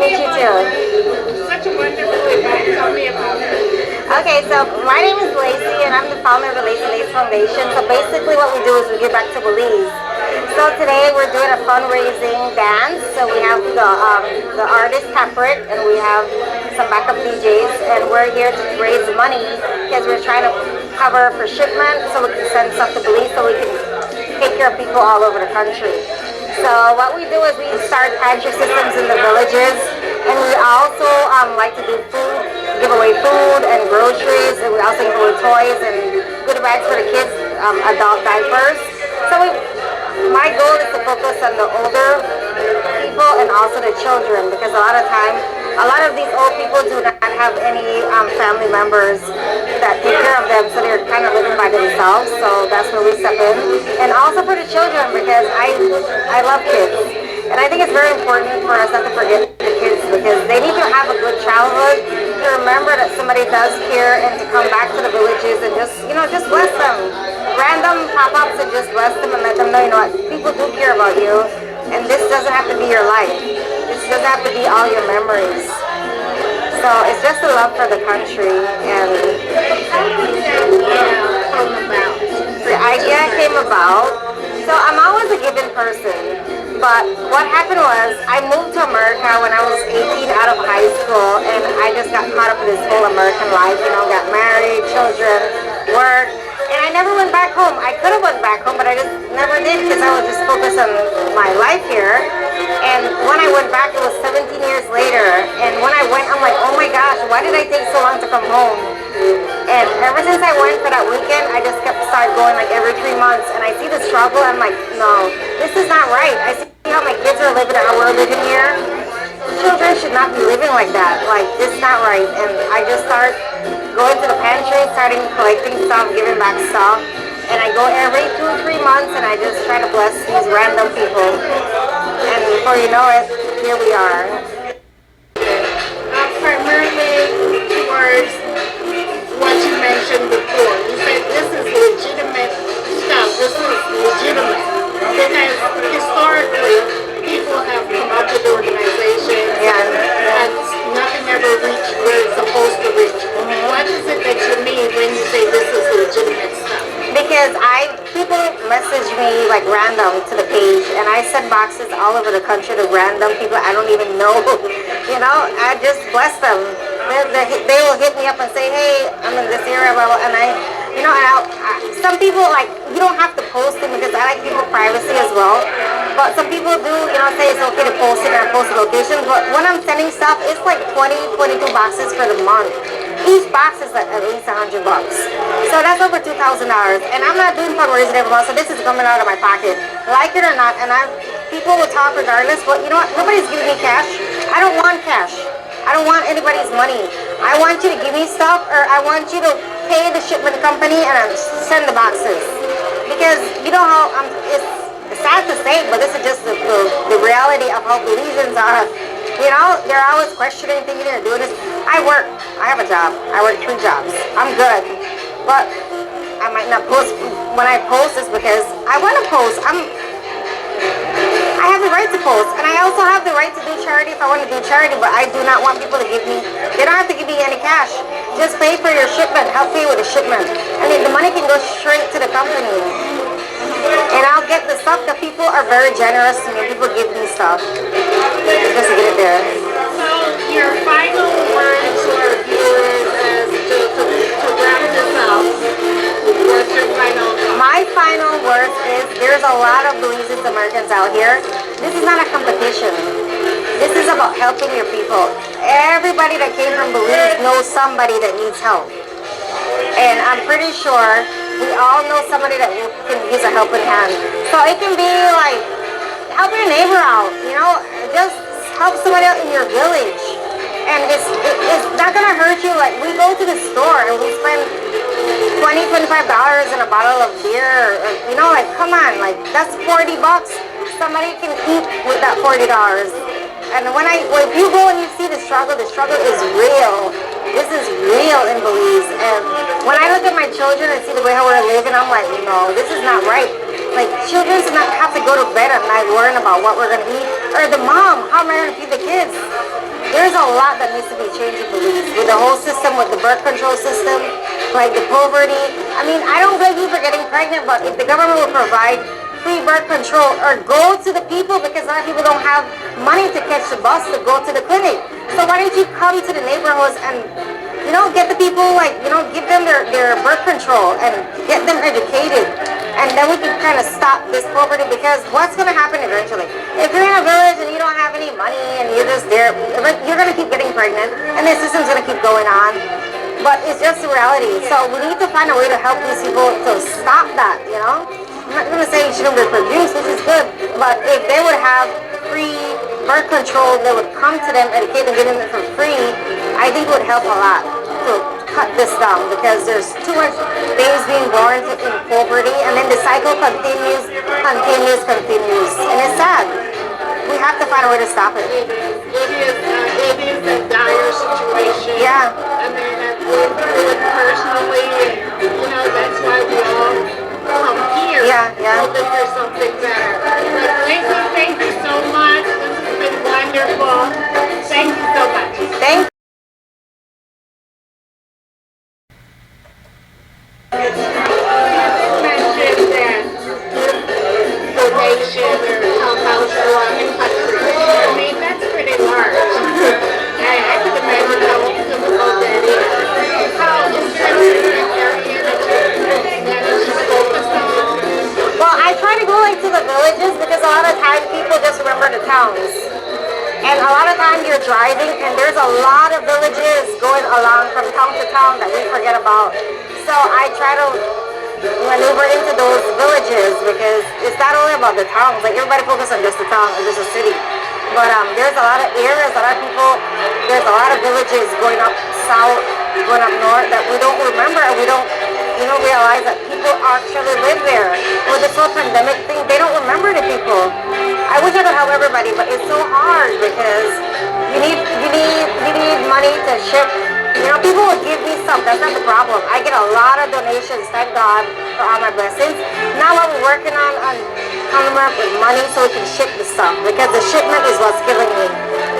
meet you too. Such a wonderful event. Tell me about it. Okay, so my name is Lacey and I'm the founder of the Lacey Foundation. So basically what we do is we give back to Belize. So today we're doing a fundraising dance. So we have the artist Pepperit and we have some backup DJs and we're here to raise money because we're trying to cover for shipment so we can send stuff to Belize so we can take care of people all over the country. So what we do is we start pantry systems in the villages, and we also like to do food, give away food and groceries, and we also give away toys and goodie bags for the kids, adult diapers. So my goal is to focus on the older people and also the children, because a lot of these old people do not have any family members that take care of them, so they're kind of living by themselves. So that's where we step in, and also for the children, because I love kids, and I think it's very important for us not to forget the kids, because they need to have a good childhood, to remember that somebody does care, and to come back to the villages and just bless them. Random pop-ups and just bless them and let them know, what, people do care about you, and this doesn't have to be your life. This doesn't have to be all your memories. So it's just a love for the country. And the idea came about. So I'm always a giving person, but what happened was I moved to America when I was 18 out of high school, and I just got caught up in this whole American life, got married, children, work, and I never went back home. I could have went back home, but I just never did, because I was just focused on my life here. And when I went back, it was 17 years later, and when I went, I'm like, oh my gosh, why did I take so long to come home? And ever since I went for that weekend, I just started going like every 3 months, and I see the struggle. I'm like, no, this is not right. I see how my kids are living and how we're living here. Children should not be living like that. Like, this is not right. And I just start going to the pantry, starting collecting stuff, giving back stuff. And I go every 2 or 3 months, and I just try to bless these random people. And before you know it, here we are. Primarily towards what you mentioned before. You said this is legitimate stuff. This is legitimate. Because historically, people have come up with organizations and nothing ever reached where it's supposed to reach. What is it that you mean when you say this is legitimate stuff? Because people message me like random to the page, and I send boxes all over the country to random people I don't even know. I just bless them. They will hit me up and say, hey, I'm in this area, blah, blah, and some people, like, you don't have to post it, because I like people privacy as well. But some people do, say it's okay to post it and post the location. But when I'm sending stuff, it's like 22 boxes for the month. Each box is like at least $100. So that's over $2,000. And I'm not doing fundraising every month, so this is coming out of my pocket. Like it or not, and people will talk regardless, but you know what? Nobody's giving me cash. I don't want cash. I don't want anybody's money. I want you to give me stuff, or I want you to pay the shipment company and send the boxes. Because you know how it's sad to say, but this is just the reality of how Belizeans are. They're always questioning, thinking they're doing this. I work. I have a job. I work 3 jobs. I'm good. But I might not post. When I post, it's because I want to post. I have the right to post, and I also have the right to do charity if I want to do charity, but I do not want people to give me, they don't have to give me any cash. Just pay for your shipment, help pay with the shipment. And then the money can go straight to the company. And I'll get the stuff that people are very generous to me. People give me stuff. Just to get it there. So your final words to our viewers as to wrap this up, what's your final thought? My final words is, there's a lot of Belizean Americans out here. This is not a competition. This is about helping your people. Everybody that came from Belize knows somebody that needs help. And I'm pretty sure we all know somebody that can use a helping hand. So it can be like helping a neighbor out, just help somebody out in your village. And it's not gonna hurt you. Like, we go to the store and we spend $25 in a bottle of beer. Like, come on, like, that's $40. Somebody can eat with that $40. And when you go and you see the struggle is real. This is real in Belize. And when I look at my children and see the way how we're living, I'm like, no, this is not right. Like, children should not have to go to bed at night worrying about what we're going to eat. Or the mom, how am I going to feed the kids? there's a lot that needs to be changed in Belize with the whole system, with the birth control system, like the poverty. I mean, I don't blame you for getting pregnant, but if the government would provide free birth control or go to the people, because a lot of people don't have money to catch the bus to go to the clinic. So why don't you come to the neighborhoods and, you know, get the people, like, you know, give them their birth control and get them educated. And then we can kind of stop this poverty, because what's going to happen eventually? If you're in a village and you don't have any money and you're just there, you're going to keep getting pregnant and the system's going to keep going on. But it's just the reality. So we need to find a way to help these people to stop that, you know? I'm not going to say you shouldn't reproduce, which is good, but if they would have free birth control, they would come to them, educate them, get them for free, I think it would help a lot to cut this down, because there's too much babies being born in poverty, and then the cycle continues, and it's sad. We have to find a way to stop it. It is a dire situation. Yeah. I mean, I've lived through it personally, and, you know, that's why we all come here. Yeah. Hoping for something better. But Lacey, thank you so much. This has been wonderful. Thank you so much. Thank you. Mentioned that donation or help out around the country. I mean, that's pretty large. I can imagine how difficult that is. How is there an area that is focused on? Well, I try to go like to the villages, because a lot of times people just remember the towns. And a lot of times you're driving and there's a lot of villages going along from town to town that we forget about. So I try to maneuver into those villages, because it's not only about the towns. Like, everybody focuses on just the town or just the city. But there's a lot of areas, a lot of people, there's a lot of villages going up south, going up north that we don't remember, and we don't, you know, realize that people actually live there. With this whole pandemic thing, they don't remember the people. I wish I could help everybody, but it's so hard, because you need money to ship. You know, people will give me stuff. That's not the problem. I get a lot of donations, thank God for all my blessings. Now what we're working on coming up with money so we can ship the stuff, because the shipment is what's killing me.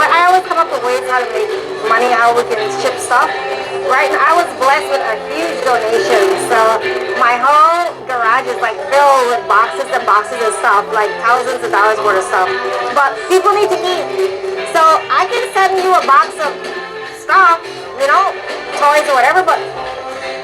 But I always come up with ways how to make money, how we can ship stuff. Right now, I was blessed with a huge donation, so my whole garage is like filled with boxes and boxes of stuff, like thousands of dollars worth of stuff. But people need to eat, so I can send you a box of stuff, you know, toys or whatever, but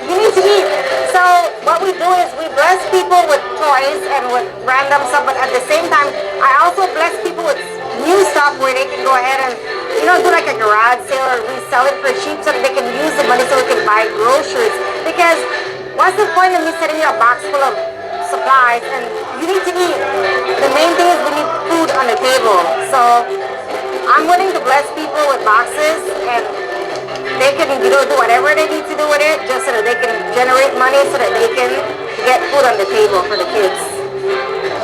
you need to eat. So what we do is we bless people with toys and with random stuff, but at the same time, I also bless people with new stuff where they can go ahead and, you know, do like a garage sale or resell it for cheap, so that they can use the money so we can buy groceries. Because what's the point of me sending you a box full of supplies and you need to eat? The main thing is we need food on the table. So I'm willing to bless people with boxes, and they can, you know, do whatever they need to do with it, just so that they can generate money so that they can get food on the table for the kids.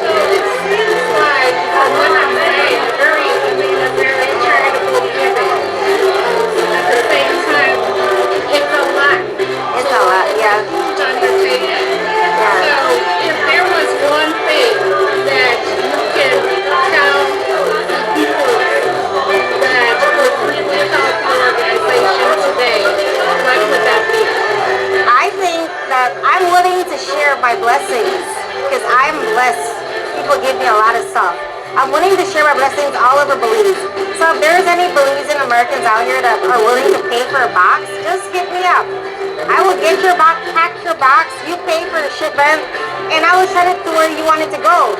So it seems like, from what I'm saying, a very charitable giving. At the same time, it's a lot. It's a lot, yeah. Huge undertaking. So if there was one thing that you can tell people that would really help the organization today, what would that be? I think that I'm willing to share my blessings, because I'm blessed. People give me a lot of stuff. I'm willing to share my blessings all over Belize. So if there's any Belizean Americans out here that are willing to pay for a box, just hit me up. I will get your box, pack your box, you pay for the shipment, and I will send it to where you want it to go.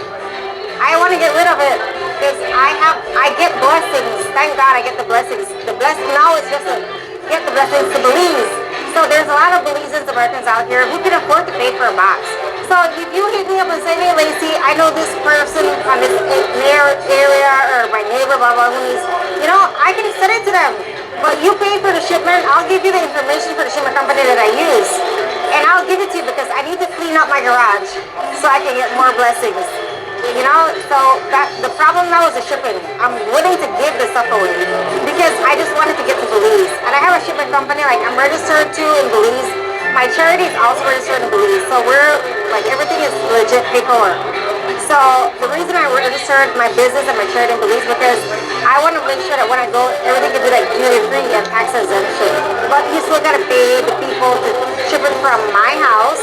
I want to get rid of it, because I get blessings. Thank God I get the blessings. The blessing now is just to get the blessings to Belize. So there's a lot of Belizean Americans out here who can afford to pay for a box. So if you hit me up and say, hey Lacey, I know this person on this area, or my neighbor, blah, blah, who needs, you know, I can send it to them. But you pay for the shipment, I'll give you the information for the shipment company that I use. And I'll give it to you, because I need to clean up my garage so I can get more blessings. You know, so that the problem now is the shipping. I'm willing to give the stuff away, because I just wanted to get to Belize. And I have a shipment company, like I'm registered to in Belize. My charity is also registered in Belize. So we're, like, everything is legit paperwork. So So the reason I registered my business and my charity in Belize because I want to make sure that when I go, everything can be like duty free and tax exemption. But you still gotta pay the people to ship it from my house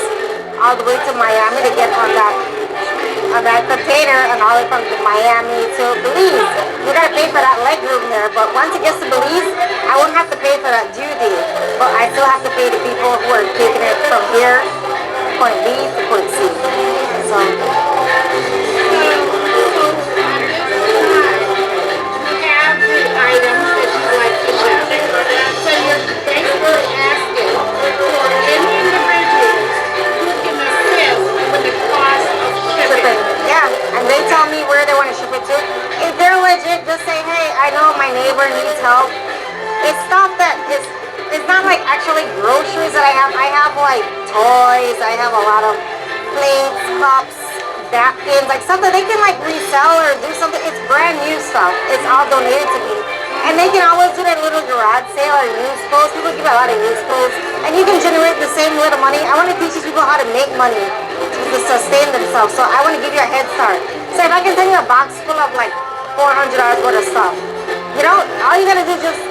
all the way to Miami to get on that container and all the way from Miami to Belize. You gotta pay for that leg room there. But once it gets to Belize, I won't have to pay for that duty. But I still have to pay the people who are taking it from here, point B to point C. So. If they're legit, just say, hey, I know my neighbor needs help. It's stuff that is, it's not like actually groceries that I have. I have like toys, I have a lot of plates, cups, napkins, like stuff that they can like resell or do something. It's brand new stuff. It's all donated to me. And they can always do that little garage sale or used clothes. People give a lot of used clothes. And you can generate the same little money. I want to teach these people how to make money to sustain themselves. So I want to give you a head start. So if I can send you a box full of like $400 worth of stuff, you know, all you gotta do is just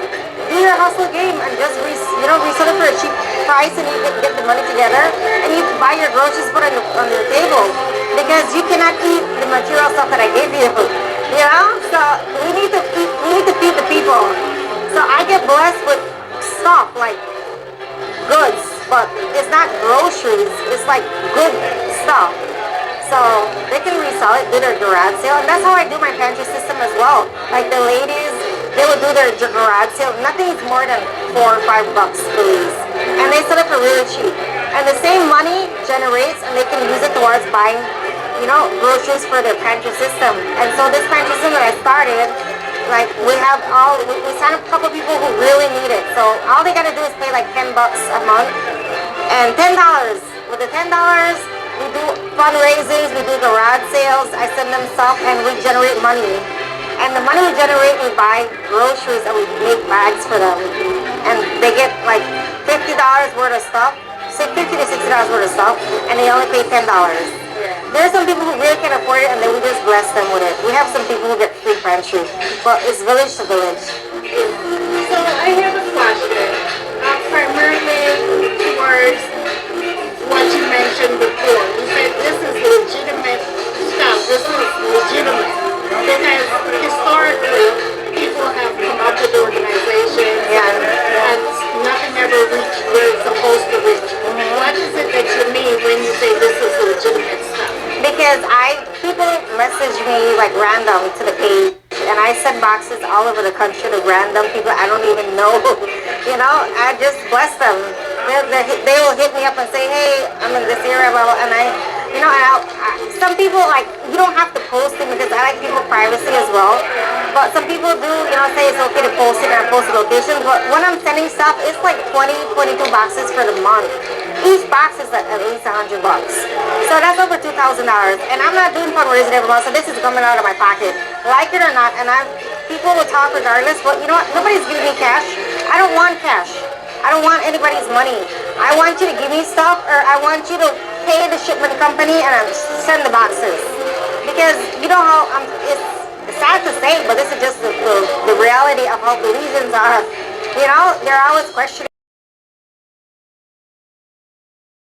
do your hustle game and just resell it for a cheap price, and you can get the money together and you buy your groceries, put it on your table, because you cannot eat the material stuff that I gave you. You know, so we need to feed the people. So I get blessed with stuff like goods, but it's not groceries. It's like good stuff. So they can resell it, do their garage sale, and that's how I do my pantry system as well. Like the ladies, they will do their garage sale. Nothing is more than $4 or $5, please, and they sell it for really cheap. And the same money generates, and they can use it towards buying, you know, groceries for their pantry system. And so this pantry system that I started, like we signed up a couple people who really need it. So all they gotta do is pay like $10 a month, and $10. With the $10. We do fundraisers, we do garage sales, I send them stuff, and we generate money. And the money we generate, we buy groceries and we make bags for them. And they get like $50 worth of stuff, $50 to $60 worth of stuff, and they only pay $10. There are some people who really can't afford it, and then we just bless them with it. We have some people who get free pantry, but it's village to village. So I have a question, primarily towards what you mentioned before. You said this is legitimate stuff. This is legitimate. Because historically, people have come up with organizations and nothing ever reached where it's supposed to reach. What is it that you mean when you say this is legitimate stuff? Because people message me like random to the page, and I send boxes all over the country to random people I don't even know. You know, I just bless them. They will hit me up and say, hey, I'm in this area, blah, blah, and some people, like, you don't have to post it because I like people's privacy as well. But some people do, say it's okay to post it and post the location. But when I'm sending stuff, it's like 22 boxes for the month. Each box is at least $100. So that's over $2,000. And I'm not doing fundraising every month, so this is coming out of my pocket. Like it or not, and people will talk regardless, but you know what? Nobody's giving me cash. I don't want cash. I don't want anybody's money. I want you to give me stuff, or I want you to pay the shipment company and send the boxes. Because you know how it's sad to say, but this is just the reality of how Belizeans are. You know, they're always questioning.